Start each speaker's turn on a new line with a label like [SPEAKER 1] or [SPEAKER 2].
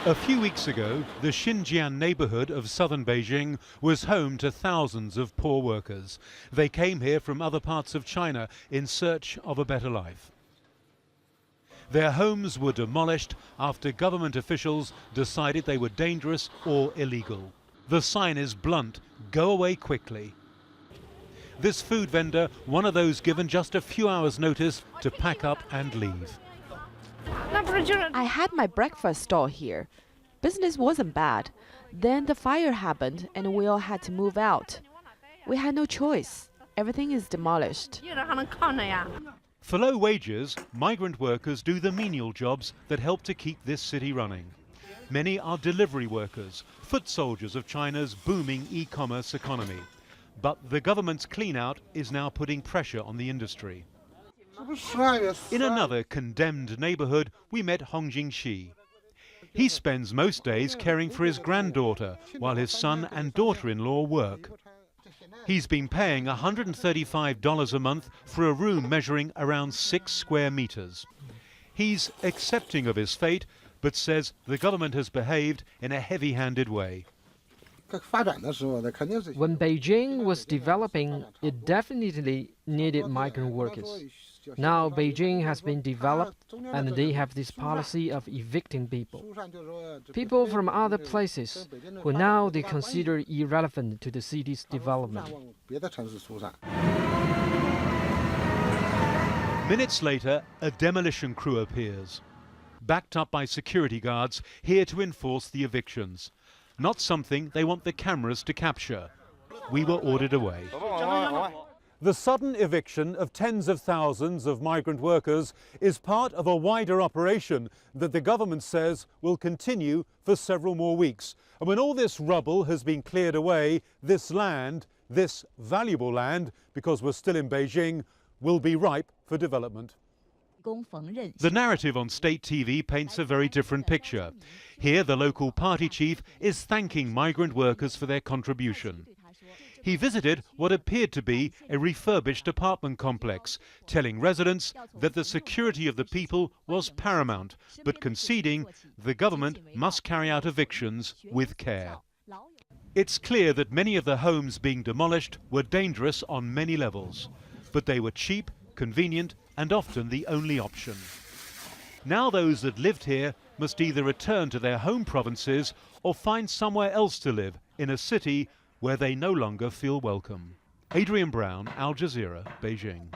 [SPEAKER 1] A few weeks ago, the Xinjiang neighborhood of southern Beijing was home to thousands of poor workers. They came here from other parts of China in search of a better life. Their homes were demolished after government officials decided they were dangerous or illegal. The sign is blunt: go away quickly. This food vendor, one of those given just a few hours' notice to pack up and leave.
[SPEAKER 2] I had my breakfast stall here. Business wasn't bad. Then the fire happened and we all had to move out. We had no choice. Everything is demolished.
[SPEAKER 1] For low wages, migrant workers do the menial jobs that help to keep this city running. Many are delivery workers, foot soldiers of China's booming e-commerce economy. But the government's clean-out is now putting pressure on the industry. In another condemned neighborhood, we met Hong Jingxi. He spends most days caring for his granddaughter while his son and daughter-in-law work. He's been paying $135 a month for a room measuring around 6 square meters. He's accepting of his fate, but says the government has behaved in a heavy-handed way.
[SPEAKER 3] When Beijing was developing, it definitely needed migrant workers. Now Beijing has been developed and they have this policy of evicting people. People from other places who now they consider irrelevant to the city's development.
[SPEAKER 1] Minutes later, a demolition crew appears, backed up by security guards here to enforce the evictions. Not something they want the cameras to capture. We were ordered away. The sudden eviction of tens of thousands of migrant workers is part of a wider operation that the government says will continue for several more weeks. And when all this rubble has been cleared away, this land, this valuable land, because we're still in Beijing, will be ripe for development. The narrative on state TV paints a very different picture. Here, the local party chief is thanking migrant workers for their contribution. He visited what appeared to be a refurbished apartment complex, telling residents that the security of the people was paramount, but conceding the government must carry out evictions with care. It's clear that many of the homes being demolished were dangerous on many levels, but they were cheap, convenient, and often the only option. Now those that lived here must either return to their home provinces or find somewhere else to live in a city where they no longer feel welcome. Adrian Brown, Al Jazeera, Beijing.